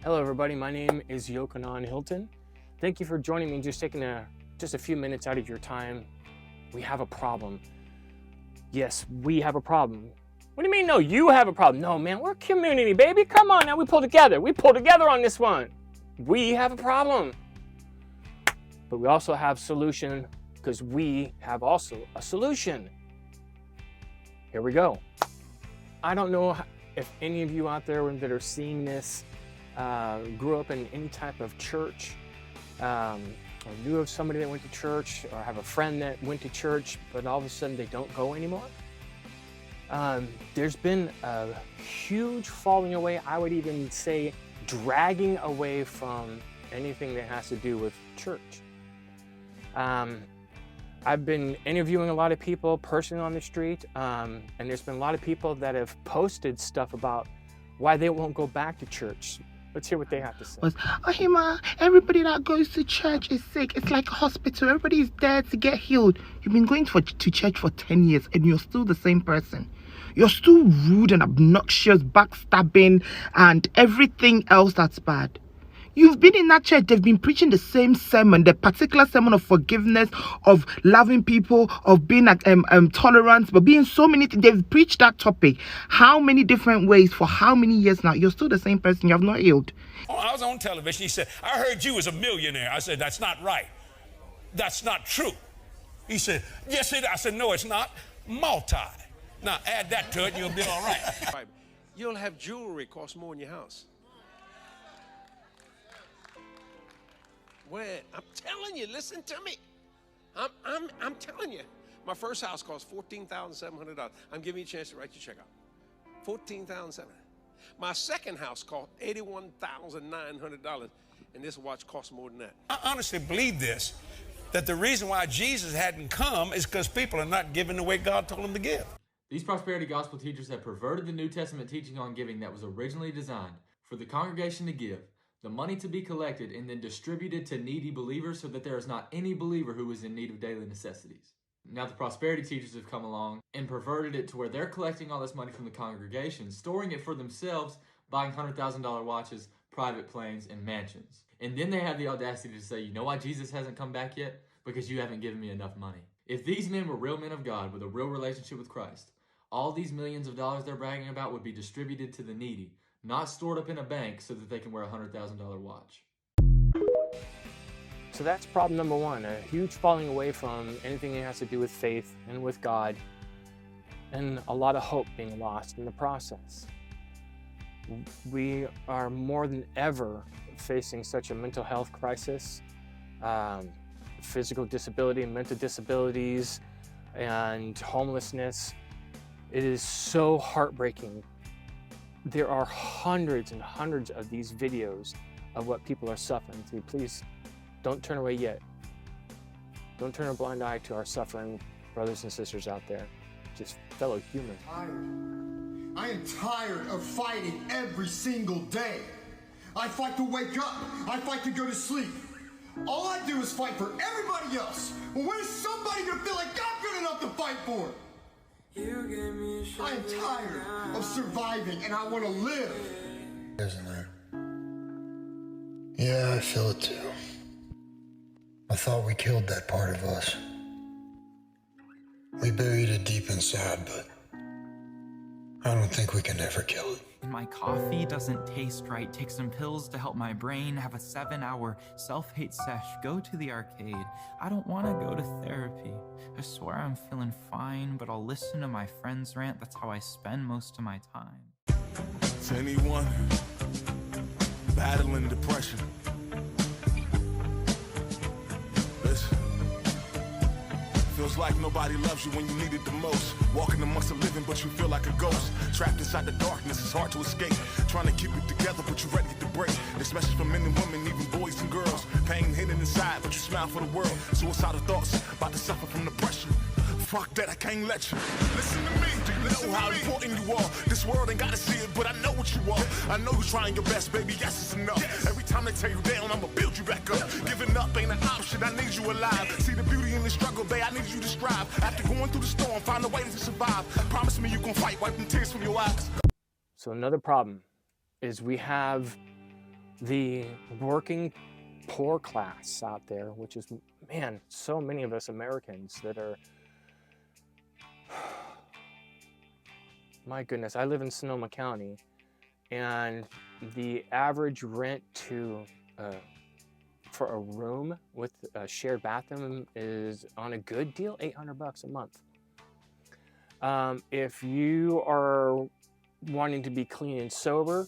Hello everybody, my name is Yochanan Hilton. Thank you for joining me, just taking just a few minutes out of your time. We have a problem. Yes, we have a problem. What do you mean, no, you have a problem? No, man, we're a community, baby. Come on now, we pull together. We pull together on this one. We have a problem. But we also have solution because we have also a solution. Here we go. I don't know if any of you out there that are seeing this grew up in any type of church, or knew of somebody that went to church, or have a friend that went to church, but all of a sudden they don't go anymore. There's been a huge falling away, I would even say dragging away from anything that has to do with church. I've been interviewing a lot of people personally on the street, and there's been a lot of people that have posted stuff about why they won't go back to church. Let's hear what they have to say. Ohima, everybody that goes to church is sick. It's like a hospital. Everybody is there to get healed. You've been going to church for 10 years and you're still the same person. You're still rude and obnoxious, backstabbing, and everything else that's bad. You've been in that church, they've been preaching the same sermon, the particular sermon of forgiveness, of loving people, of being tolerant, but being so many things. They've preached that topic how many different ways for how many years now? You're still the same person. You have not healed. Oh, I was on television. He said, I heard you was a millionaire. I said, that's not right. That's not true. He said, yes, it is. I said, no, it's not. Multi. Now, add that to it and you'll be all right. You'll have jewelry cost more in your house. Where? I'm telling you, listen to me. I'm telling you. My first house cost $14,700. I'm giving you a chance to write your check out. $14,700. My second house cost $81,900, and this watch costs more than that. I honestly believe this, that the reason why Jesus hadn't come is because people are not giving the way God told them to give. These prosperity gospel teachers have perverted the New Testament teaching on giving that was originally designed for the congregation to give, the money to be collected, and then distributed to needy believers so that there is not any believer who is in need of daily necessities. Now the prosperity teachers have come along and perverted it to where they're collecting all this money from the congregation, storing it for themselves, buying $100,000 watches, private planes, and mansions. And then they have the audacity to say, you know why Jesus hasn't come back yet? Because you haven't given me enough money. If these men were real men of God with a real relationship with Christ, all these millions of dollars they're bragging about would be distributed to the needy, not stored up in a bank so that they can wear a $100,000 watch. So that's problem number one, a huge falling away from anything that has to do with faith and with God, and a lot of hope being lost in the process. We are more than ever facing such a mental health crisis, physical disability, mental disabilities, and homelessness. It is so heartbreaking. There are hundreds and hundreds of these videos of what people are suffering through. Please don't turn away yet. Don't turn a blind eye to our suffering brothers and sisters out there, just fellow humans. I am tired of fighting every single day. I fight to wake up. I fight to go to sleep. All I do is fight for everybody else. Well, when is somebody gonna feel like I'm good enough to fight for? I am tired of surviving and I want to live. Isn't there? Yeah, I feel it too. I thought we killed that part of us. We buried it deep inside, but I don't think we can ever kill it. My coffee doesn't taste right. Take some pills to help my brain. Have a 7-hour self-hate sesh. Go to the arcade. I don't want to go to therapy. I swear I'm feeling fine, but I'll listen to my friends rant. That's how I spend most of my time. To anyone battling depression, listen. Feels like nobody loves you when you need it the most. Walking amongst the living, but you feel like a ghost. Trapped inside the darkness, it's hard to escape. Trying to keep it together, but you're ready to break. This message for men and women, even boys and girls. Pain hidden inside, but you smile for the world. Suicidal thoughts, about to suffer from depression. Fuck that, I can't let you. Listen to me, do you know how important you are? This world ain't gotta see it, but I know what you are. I know you're trying your best, baby, yes, it's enough. Every time they tear you down, I'ma build you back up. Giving up ain't an option, I need you alive. See the beauty in the struggle, babe, I need you to strive. After going through the storm, find a way to survive. Promise me you gon' fight, wipe them tears from your eyes. So another problem is we have the working poor class out there, which is, man, so many of us Americans that are, my goodness, I live in Sonoma County, and the average rent for a room with a shared bathroom is, on a good deal, $800 a month. If you are wanting to be clean and sober,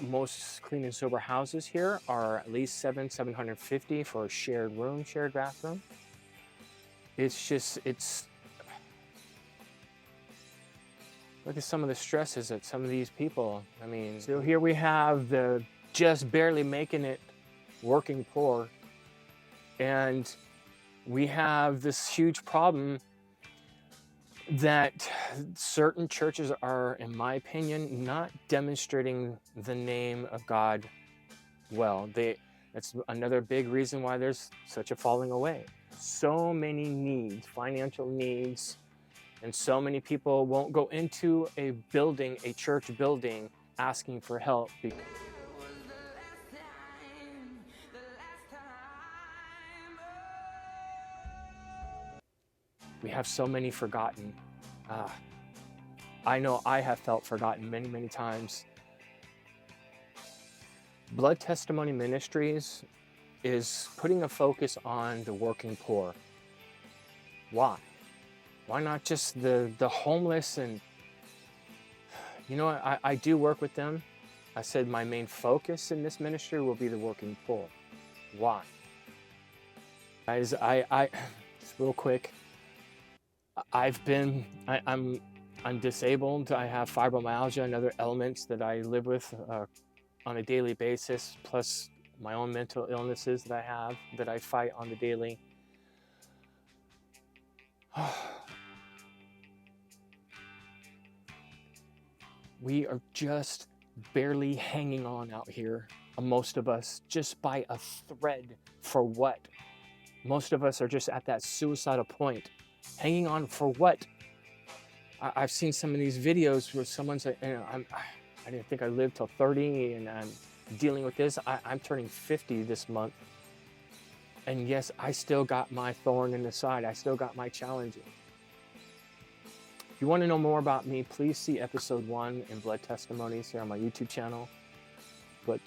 most clean and sober houses here are at least $750 for a shared room, shared bathroom. Look at some of the stresses that some of these people, I mean, so here we have the just barely making it working poor, and we have this huge problem that certain churches are, in my opinion, not demonstrating the name of God well. That's another big reason why there's such a falling away. So many needs, financial needs, and so many people won't go into a building, a church building, asking for help. We have so many forgotten. I know I have felt forgotten many, many times. Blood Testimony Ministries is putting a focus on the working poor. Why? Why not just the homeless? And you know what? I do work with them. I said my main focus in this ministry will be the working poor. Why? Guys, I just real quick. I'm disabled. I have fibromyalgia and other elements that I live with on a daily basis, plus my own mental illnesses that I have, that I fight on the daily. We are just barely hanging on out here, most of us, just by a thread. For what? Most of us are just at that suicidal point. Hanging on for what? I've seen some of these videos where someone's like, I didn't think I lived till 30 and I'm dealing with this. I'm turning 50 this month. And yes, I still got my thorn in the side. I still got my challenges. If you want to know more about me, please see episode 1 in Blood Testimonies here on my YouTube channel. But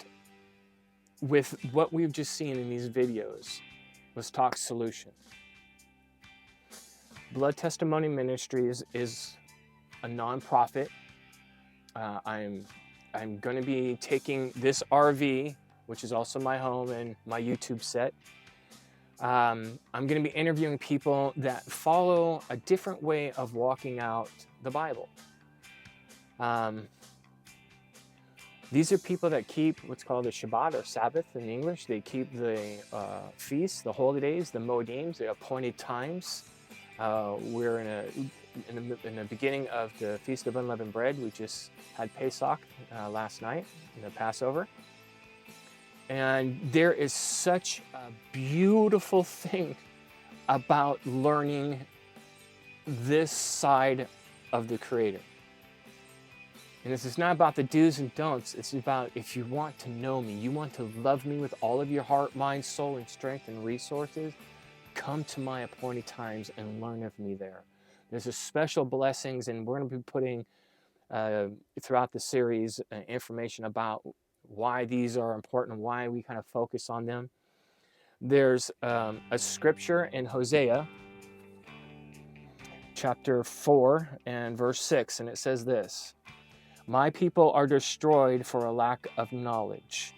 with what we've just seen in these videos, let's talk solution. Blood Testimony Ministries is a nonprofit. I'm going to be taking this RV, which is also my home and my YouTube set. I'm going to be interviewing people that follow a different way of walking out the Bible. These are people that keep what's called a Shabbat or Sabbath in English. They keep the feasts, the holy days, the moedim, the appointed times. We're in the beginning of the Feast of Unleavened Bread. We just had Pesach last night, the Passover. And there is such a beautiful thing about learning this side of the Creator. And this is not about the do's and don'ts. It's about, if you want to know me, you want to love me with all of your heart, mind, soul, and strength and resources, come to my appointed times and learn of me there. There's a special blessings, and we're going to be putting throughout the series information about why these are important and why we kind of focus on them. There's a scripture in Hosea chapter 4 and verse 6, and it says this: "My people are destroyed for a lack of knowledge."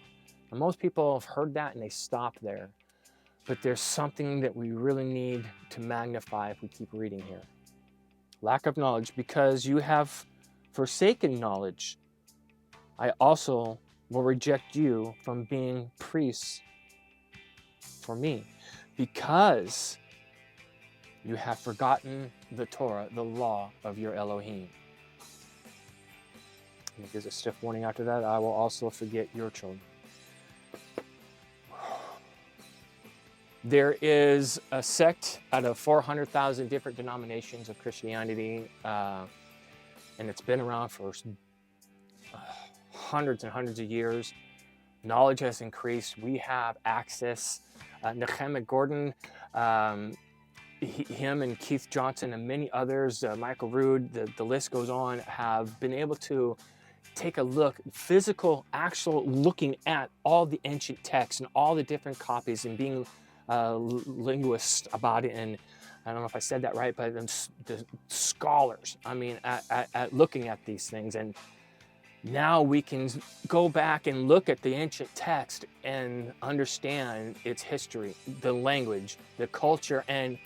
And most people have heard that and they stop there. But there's something that we really need to magnify if we keep reading here. Lack of knowledge, because you have forsaken knowledge, I also will reject you from being priests for me, because you have forgotten the Torah, the law of your Elohim. And it gives a stiff warning after that: I will also forget your children. There is a sect out of 400,000 different denominations of Christianity, and it's been around for hundreds and hundreds of years. knowledge has increased. We have access. Nehemiah Gordon, him and Keith Johnson and many others, Michael Rood, the list goes on, have been able to take a look, actual looking at all the ancient texts and all the different copies and being linguists about it. And I don't know if I said that right, but the scholars, I mean, at looking at these things. And now we can go back and look at the ancient text and understand its history, the language, the culture, and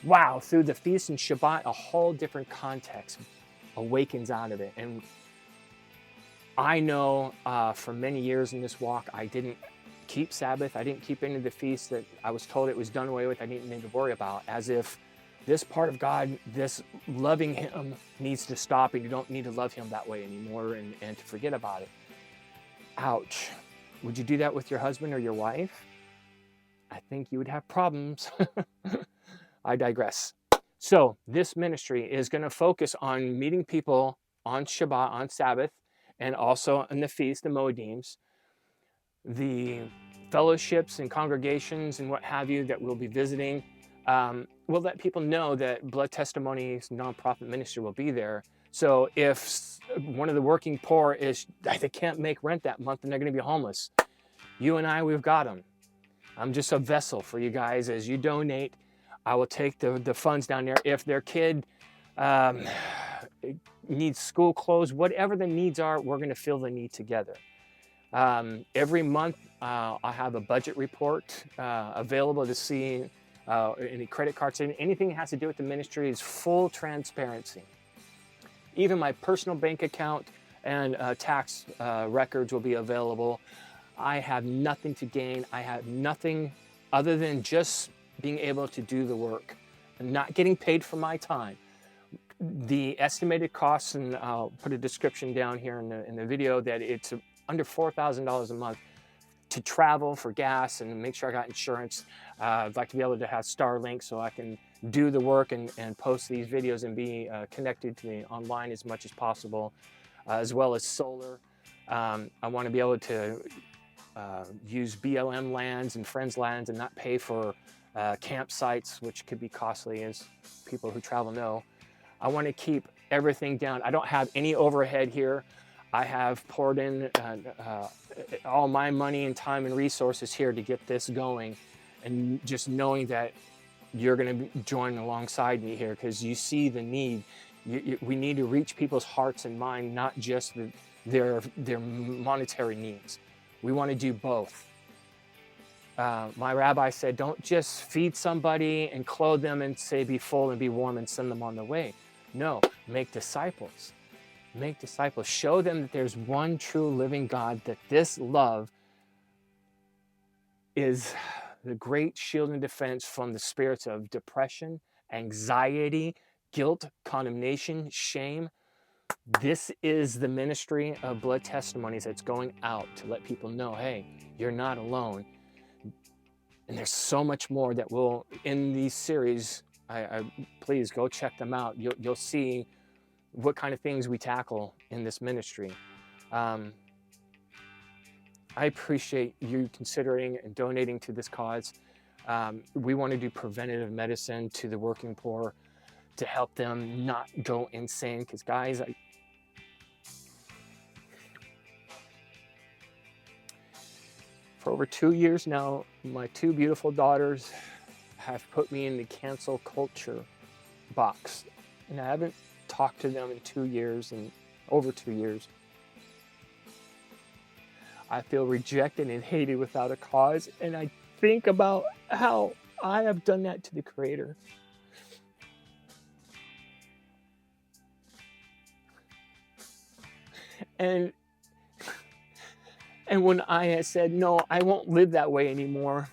wow, through the feast and Shabbat, a whole different context awakens out of it. And I know for many years in this walk, I didn't keep Sabbath. I didn't keep any of the feasts that I was told it was done away with. I didn't need to worry about, as if this part of God, this loving him, needs to stop, and you don't need to love him that way anymore and to forget about it. Ouch. Would you do that with your husband or your wife? I think you would have problems. I digress. So this ministry is going to focus on meeting people on Shabbat, on Sabbath, and also in the feast, the Moedims, the fellowships and congregations and what have you that we'll be visiting. We'll let people know that Blood Testimonies nonprofit ministry will be there. So if one of the working poor they can't make rent that month and they're going to be homeless, you and I, we've got them. I'm just a vessel for you guys. As you donate, I will take the funds down there. If their kid needs school clothes, whatever the needs are, we're going to fill the need together. Every month, I have a budget report available to see any credit cards, anything that has to do with the ministry is full transparency. Even my personal bank account and tax records will be available. I have nothing to gain. I have nothing other than just being able to do the work and not getting paid for my time. The estimated costs, and I'll put a description down here in the video, that it's under $4,000 a month to travel for gas and make sure I got insurance. I'd like to be able to have Starlink so I can do the work and post these videos and be connected to me online as much as possible, as well as solar. I want to be able to use BLM lands and friends lands and not pay for campsites, which could be costly, as people who travel know. I want to keep everything down. I don't have any overhead here. I have poured in all my money and time and resources here to get this going, and just knowing that you're going to join alongside me here because you see the need. We need to reach people's hearts and mind, not just their monetary needs. We want to do both. My rabbi said, don't just feed somebody and clothe them and say, be full and be warm and send them on their way. No, make disciples. Make disciples. Show them that there's one true living God, that this love is the great shield and defense from the spirits of depression, anxiety, guilt, condemnation, shame. This is the ministry of Blood Testimonies that's going out to let people know, hey, you're not alone. And there's so much more that will, in these series, please go check them out. You'll see what kind of things we tackle in this ministry. I appreciate you considering and donating to this cause. We want to do preventative medicine to the working poor to help them not go insane. Because guys, for over 2 years now, my two beautiful daughters have put me in the cancel culture box. And I haven't talked to them in 2 years, and over 2 years. I feel rejected and hated without a cause, and I think about how I have done that to the Creator. And when I had said, no, I won't live that way anymore,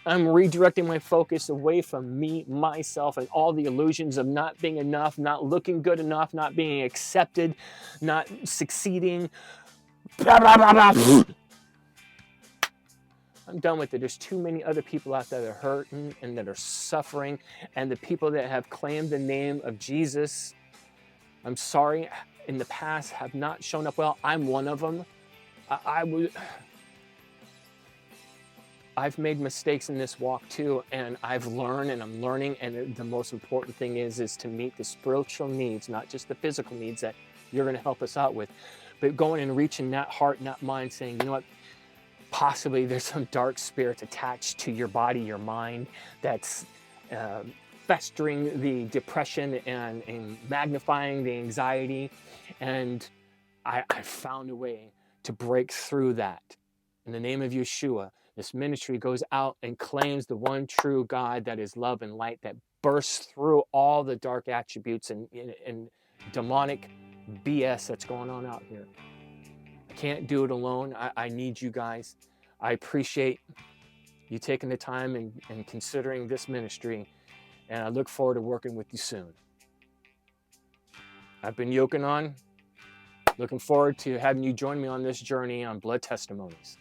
I'm redirecting my focus away from me, myself, and all the illusions of not being enough, not looking good enough, not being accepted, not succeeding. Blah, blah, blah, blah. I'm done with it. There's too many other people out there that are hurting and that are suffering, and the people that have claimed the name of Jesus, I'm sorry, in the past have not shown up well. I'm one of them. I've made mistakes in this walk too, and I've learned and I'm learning, and the most important thing is to meet the spiritual needs, not just the physical needs that you're going to help us out with, but going and reaching that heart and that mind, saying, you know what, possibly there's some dark spirits attached to your body, your mind, that's festering the depression and magnifying the anxiety. And I found a way to break through that. In the name of Yeshua, this ministry goes out and claims the one true God that is love and light, that bursts through all the dark attributes and demonic BS that's going on out here. I can't do it alone. I need you guys. I appreciate you taking the time and considering this ministry, and I look forward to working with you soon. I've been Yochanan. Looking forward to having you join me on this journey on Blood Testimonies.